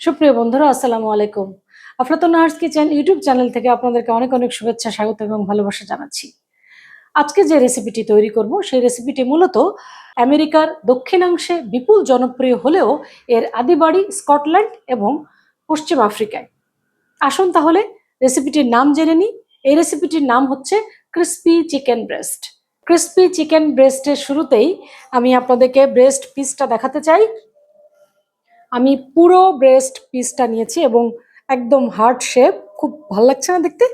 সুপ্রিয় বন্ধুরা, আসসালামু আলাইকুম। আফলাতুন নাহার্স কিচেন ইউটিউব চ্যানেল থেকে আপনাদেরকে অনেক অনেক শুভেচ্ছা, স্বাগত এবং ভালোবাসা জানাচ্ছি। আজকে যে রেসিপিটি তৈরি করব সেই রেসিপিটি মূলত আমেরিকার দক্ষিণাংশে বিপুল জনপ্রিয় হলেও এর আদি বাড়ি স্কটল্যান্ড এবং পশ্চিম আফ্রিকায়। আসুন তাহলে রেসিপিটির নাম জেনে নিই। এই রেসিপিটির নাম হচ্ছে crispy chicken breast. Crispy chicken ব্রেস্টের শুরুতেই আমি আপনাদেরকে ব্রেস্ট পিসটা দেখাতে চাই। আমি পুরো ব্রেস্ট পিসটা নিয়েছি এবং একদম হার্ট শেপ, খুব ভালো লাগছে না দেখতে?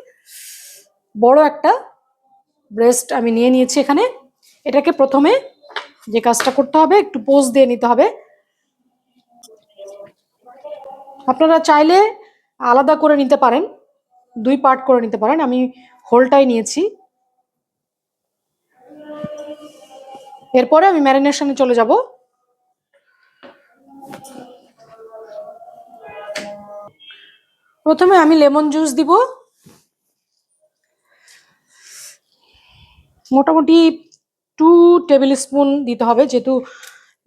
বড় একটা ব্রেস্ট আমি নিয়ে নিয়েছি এখানে। এটাকে প্রথমে যে কাজটা করতে হবে, একটু পোজ দিয়ে নিতে হবে। আপনারা চাইলে আলাদা করে নিতে পারেন, দুই পার্ট করে নিতে পারেন। আমি হোলটাই নিয়েছি। এরপরে আমি ম্যারিনেশনে চলে যাব। প্রথমে আমি লেমন জুস দিব, মোটামুটি 2 টেবিল স্পুন দিতে হবে, যেহেতু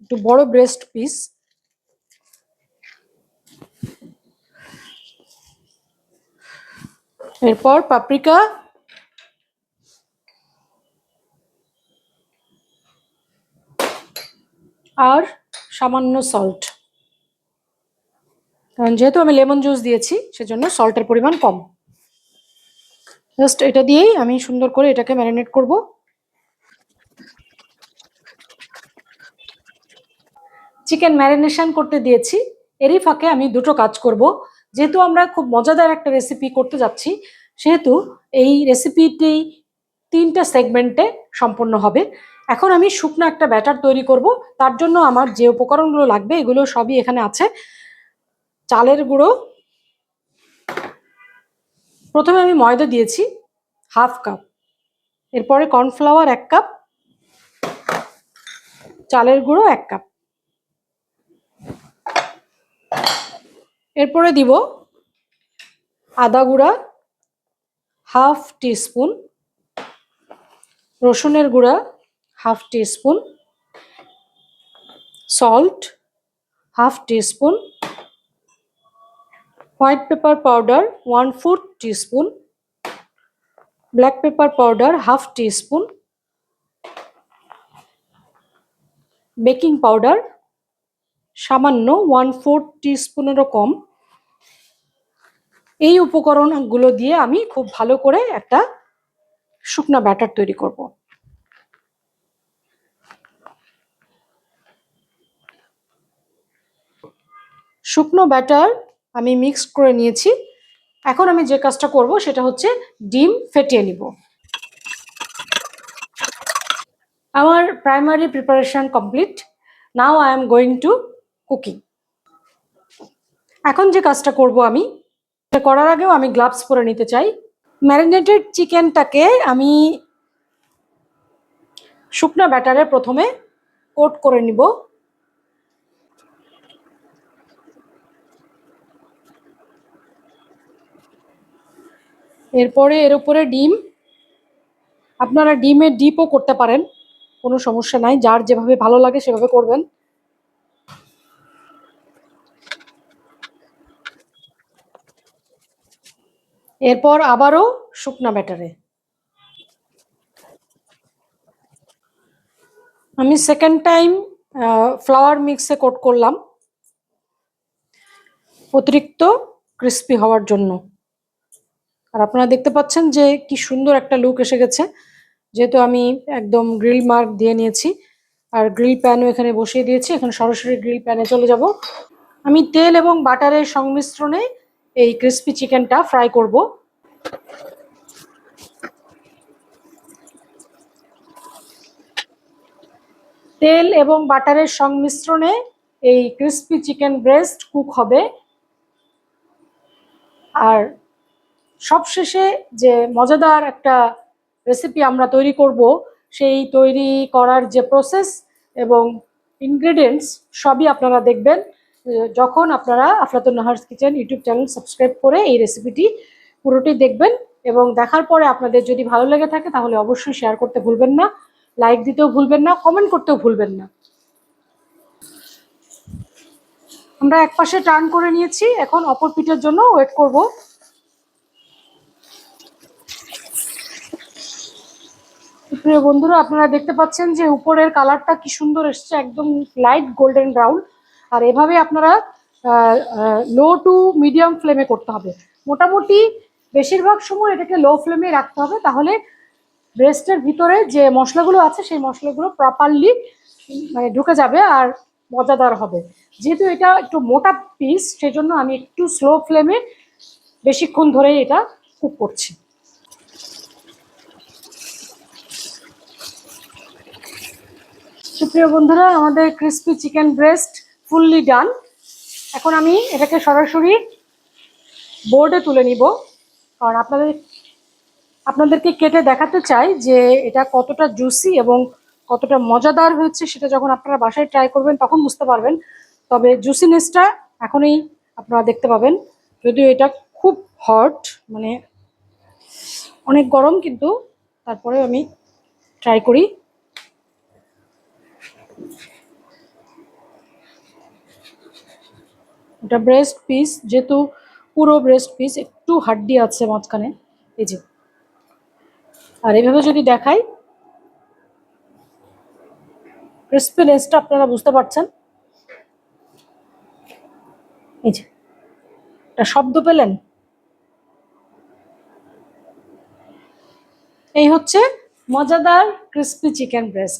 একটু বড় ব্রেস্ট পিস। এরপর পাপরিকা, আর সামান্য সল্ট, কারণ যেহেতু আমি লেমন জুস দিয়েছি সেজন্য সল্টের পরিমাণ কম। জাস্ট এটা দিয়েই আমি সুন্দর করে এটাকে ম্যারিনেট করব। চিকেন ম্যারিনেশন করতে দিয়েছি, এরই ফাঁকে আমি দুটো কাজ করব। যেহেতু আমরা খুব মজাদার একটা রেসিপি করতে যাচ্ছি, সেহেতু এই রেসিপিটি 3টা সেগমেন্টে সম্পন্ন হবে। এখন আমি শুকনো একটা ব্যাটার তৈরি করব। তার জন্য আমার যে উপকরণগুলো লাগবে এগুলো সবই এখানে আছে। চালের গুঁড়ো, প্রথমে আমি ময়দা দিয়েছি হাফ কাপ, এরপরে কর্নফ্লাওয়ার 1 কাপ, চালের গুঁড়ো 1 কাপ, এরপরে দিব আদা গুঁড়া হাফ টিস্পুন, রসুনের গুঁড়া half teaspoon, salt half teaspoon, white paper powder 1/4 teaspoon, black pepper powder half teaspoon, baking powder সামান্য 1/4 টিস্পুনেরও কম। এই উপকরণগুলো দিয়ে আমি খুব ভালো করে একটা শুকনা ব্যাটার তৈরি করব। শুকনো ব্যাটার আমি মিক্স করে নিয়েছি। এখন আমি যে কাজটা করব সেটা হচ্ছে ডিম ফেটিয়ে নিব। আমার primary preparation complete. Now I am going to cooking. এখন যে কাজটা করব আমি, এটা করার আগেও আমি গ্লাভস পরে নিতে চাই। ম্যারিনেটেড চিকেনটাকে আমি শুকনো ব্যাটারে প্রথমে কোট করে নিব। এরপরে এর উপরে ডিম, আপনারা ডিমের ডিপও করতে পারেন, কোনো সমস্যা নাই, যার যেভাবে ভালো লাগে সেভাবে করবেন। এরপর আবারও শুকনা ব্যাটারে আমি সেকেন্ড টাইম ফ্লাওয়ার মিক্সে কোট করলাম, অতিরিক্ত ক্রিস্পি হওয়ার জন্য। আর আপনারা দেখতে পাচ্ছেন যে কি সুন্দর একটা লুক এসে গেছে, যেহেতু আমি একদম গ্রিল মার্ক দিয়ে নিয়েছি। আর গ্রিল প্যানও এখানে বসিয়ে দিয়েছি, এখন সরাসরি গ্রিল প্যানে চলে যাব। আমি তেল এবং বাটারের সংমিশ্রণে এই ক্রিস্পি চিকেনটা ফ্রাই করব। তেল এবং বাটারের সংমিশ্রণে এই ক্রিস্পি চিকেন ব্রেস্ট কুক হবে। আর সবশেষে যে মজাদার একটা রেসিপি আমরা তৈরি করব, সেই তৈরি করার যে প্রসেস এবং ইনগ্রেডিয়েন্টস সবই আপনারা দেখবেন যখন আপনারা Aflatun Nahar's kitchen YouTube channel subscribe করে এই রেসিপিটি পুরোটি দেখবেন। এবং দেখার পরে আপনাদের যদি ভালো লেগে থাকে তাহলে অবশ্যই শেয়ার করতে ভুলবেন না, লাইক দিতেও ভুলবেন না, কমেন্ট করতেও ভুলবেন না। আমরা এক পাশে টার্ন করে নিয়েছি, এখন অপর পিঠের জন্য ওয়েট করব। প্রিয় বন্ধুরা, আপনারা দেখতে পাচ্ছেন যে উপরের কালারটা কি সুন্দর এসছে, একদম লাইট গোল্ডেন ব্রাউন। আর এভাবে আপনারা লো টু মিডিয়াম ফ্লেমে করতে হবে। মোটামুটি বেশিরভাগ সময় এটাকে লো ফ্লেমে রাখতে হবে, তাহলে ব্রেস্টের ভিতরে যে মশলাগুলো আছে সেই মশলাগুলো প্রপারলি মানে ঢুকে যাবে আর মজাদার হবে। যেহেতু এটা একটু মোটা পিস, সেই জন্য আমি একটু স্লো ফ্লেমে বেশিক্ষণ ধরে এটা কুক করছি। সুপ্রিয় বন্ধুরা, আমাদের ক্রিস্পি চিকেন ব্রেস্ট ফুললি ডান। এখন আমি এটাকে সরাসরি বোর্ডে তুলে নিব, কারণ আপনাদেরকে কেটে দেখাতে চাই যে এটা কতটা জুসি এবং কতটা মজাদার হয়েছে। সেটা যখন আপনারা বাসায় ট্রাই করবেন তখন বুঝতে পারবেন। তবে জুসিনেসটা এখনই আপনারা দেখতে পাবেন, যদিও এটা খুব হট, মানে অনেক গরম, কিন্তু তারপরে আমি ট্রাই করি। এটা ব্রেস্ট পিস, যেহেতু পুরো ব্রেস্ট পিস, একটু হাড্ডি আছে মাঝখানে, এই যে। আর এইভাবে যদি দেখাই, ক্রিস্পিনেসটা আপনারা বুঝতে পারছেন। এই যে একটা শব্দ পেলেন, এই হচ্ছে মজাদার ক্রিস্পি চিকেন ব্রেস্ট।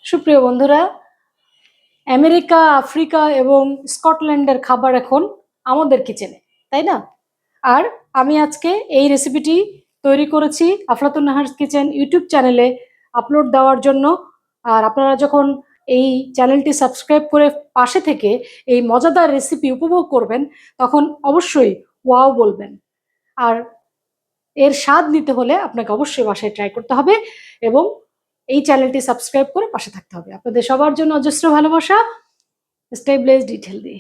সুপ্রিয় বন্ধুরা, আমেরিকা, আফ্রিকা এবং স্কটল্যান্ডের খাবার এখন আমাদের কিচেনে, তাই না? আর আমি আজকে এই রেসিপিটি তৈরি করেছি আফলাতুন নাহারস কিচেন ইউটিউব চ্যানেলে আপলোড দেওয়ার জন্য। আর আপনারা যখন এই চ্যানেলটি সাবস্ক্রাইব করে পাশে থেকে এই মজাদার রেসিপি উপভোগ করবেন, তখন অবশ্যই ওয়াও বলবেন। আর এর স্বাদ নিতে হলে আপনাকে অবশ্যই বাসায় ট্রাই করতে হবে এবং এই চ্যানেলটি সাবস্ক্রাইব করে পাশে থাকতে হবে। আপনাদের সবার জন্য অজস্র ভালোবাসা। স্টে ব্লেসড, ইট হেলদি।